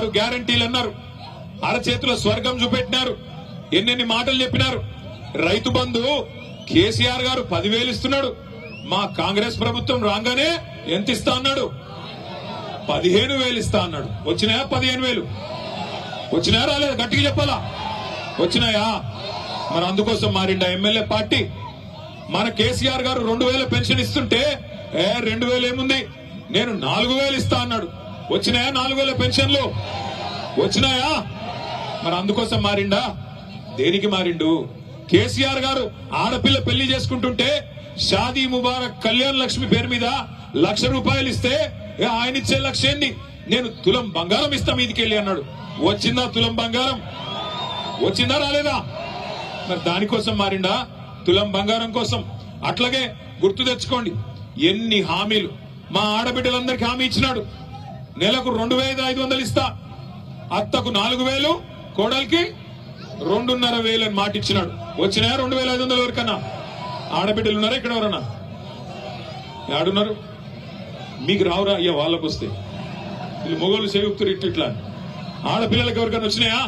6 గ్యారంటీలు అన్నారు, అరచేతిలో స్వర్గం చూపెట్టినారు, ఎన్నెన్ని మాటలు చెప్పినారు. రైతు బంధు కేసీఆర్ గారు 10,000 ఇస్తున్నాడు. మా కాంగ్రెస్ ప్రభుత్వం రాగానే ఎంత ఇస్తా అన్నాడు? 15,000 ఇస్తా అన్నాడు. వచ్చినాయా 15,000? వచ్చినాయా రాలేదు? గట్టిగా చెప్పాలా? వచ్చినాయా? మరి అందుకోసం మారిండా ఎమ్మెల్యే పార్టీ. మన కేసీఆర్ గారు 2,000 పెన్షన్ ఇస్తుంటే 2,000 ఏముంది, నేను 4,000 ఇస్తా అన్నాడు. వచ్చినాయా 4,000 పెన్షన్లు? వచ్చినాయా? మరి అందుకోసం మారిండా? దేనికి మారిండు? కేసీఆర్ గారు ఆడపిల్ల పెళ్లి చేసుకుంటుంటే షాదీ ముబారక్ కళ్యాణ్ లక్ష్మి పేరు మీద ₹1,00,000 ఇస్తే ఆయన ఇచ్చే లక్ష్యాన్ని నేను తులం బంగారం ఇస్తా మీదికెళ్ళి అన్నాడు. వచ్చిందా తులం బంగారం? వచ్చిందా రాలేదా? మరి దానికోసం మారిండా? తులం బంగారం కోసం. అట్లాగే గుర్తు తెచ్చుకోండి, ఎన్ని హామీలు మా ఆడబిడ్డలందరికీ హామీ ఇచ్చినాడు. నెలకు 2,500 ఇస్తా, అత్తకు 4,000, కోడలికి 2,500 అని మాట ఇచ్చినాడు. వచ్చినాయా 2,500 వరకన్నా? ఆడబిడ్డలు ఉన్నారా ఇక్కడ? ఎవరన్నా ఆడున్నారు? మీకు రావురా అయ్యా? వాళ్ళకు వస్తే వీళ్ళు మొగోళ్ళు చేయుక్తురు ఇట్లా. ఆడపిల్లలకు ఎవరికైనా వచ్చినాయా?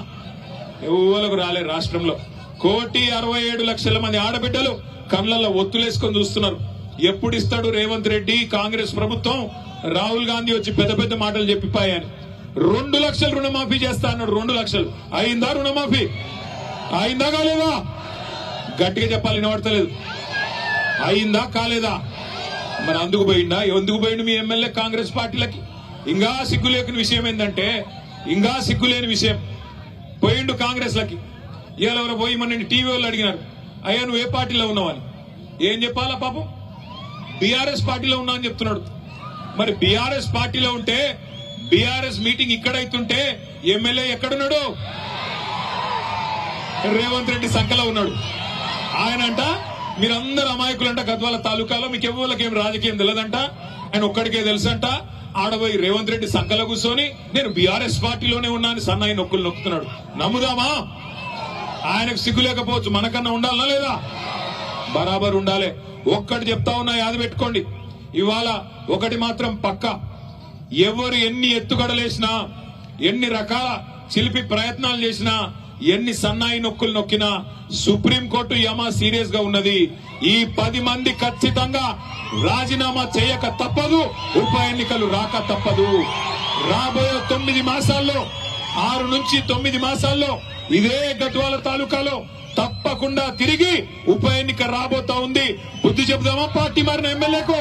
ఎవరికి రాలే. రాష్ట్రంలో 1,67,00,000 మంది ఆడబిడ్డలు కళ్ళల్లో ఒత్తులేసుకొని చూస్తున్నారు. ఎప్పుడు ఇస్తాడు రేవంత్ రెడ్డి కాంగ్రెస్ ప్రభుత్వం? రాహుల్ గాంధీ వచ్చి పెద్ద పెద్ద మాటలు చెప్పిపోయాని 2 లక్షలు రుణమాఫీ చేస్తా అన్నాడు. 2 లక్షలు అయిందా? రుణమాఫీ అయిందా కాలేదా? గట్టిగా చెప్పాలి, వినబడతలేదు. అయిందా కాలేదా? మరి అందుకు పోయిందా? ఎందుకు పోయిండు మీ ఎమ్మెల్యే కాంగ్రెస్ పార్టీలకి? ఇంకా సిగ్గులేని విషయం ఏంటంటే, ఇంకా సిగ్గులేని విషయం, పోయిండు కాంగ్రెస్ లకి. ఇవాళ పోయి మన టీవీ వాళ్ళు అడిగినారు, అయ్యా నువ్వు ఏ పార్టీలో ఉన్నావని. ఏం చెప్పాలా పాపం? బీఆర్ఎస్ పార్టీలో ఉన్నా అని చెప్తున్నాడు. మరి బీఆర్ఎస్ పార్టీలో ఉంటే బీఆర్ఎస్ మీటింగ్ ఇక్కడైతుంటే ఎమ్మెల్యే ఎక్కడున్నాడు? రేవంత్ రెడ్డి సంఖలో ఉన్నాడు. ఆయనంట మీరందరూ అమాయకులంట, గద్వాల తాలూకాలో మీకు ఎవరికేం రాజకీయం తెలియదంట, ఆయన ఒక్కడికే తెలుసంట. ఆడబోయి రేవంత్ రెడ్డి సంఖలో కూర్చొని నేను బీఆర్ఎస్ పార్టీలోనే ఉన్నా అని సన్నాయి నొక్కులు నొక్కుతున్నాడు. నమ్ముదామా? ఆయనకు సిగ్గు లేకపోవచ్చు, మనకన్నా ఉండాలనా లేదా? బరాబర్ ఉండాలి. ఒక్కటి చెప్తా ఉన్నా, యాద పెట్టుకోండి. ఇవాళ ఒకటి మాత్రం పక్క, ఎవరు ఎన్ని ఎత్తుగడలేసినా, ఎన్ని రకాల చిలిపి ప్రయత్నాలు చేసినా, ఎన్ని సన్నాయి నొక్కులు నొక్కినా సుప్రీంకోర్టు యమా సీరియస్ గా ఉన్నది. ఈ 10 మంది ఖచ్చితంగా రాజీనామా చేయక తప్పదు, ఉప ఎన్నికలు రాక తప్పదు. రాబోయే 9 మాసాల్లో, 6 నుంచి 9 మాసాల్లో ఇదే గద్వాల తాలూకాలో తప్పకుండా తిరిగి ఉప ఎన్నిక రాబోతా ఉంది. బుద్ధి చెబుదామా పార్టీ మారిన ఎమ్మెల్యేకు?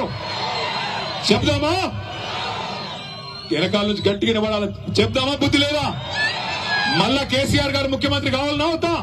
చెప్దామా? వెనకాల నుంచి గట్టిగా నిలబడాలి. చెప్దామా? బుద్ధి లేదా? మళ్ళా కేసీఆర్ గారు ముఖ్యమంత్రి కావాలన్నా అవుతా?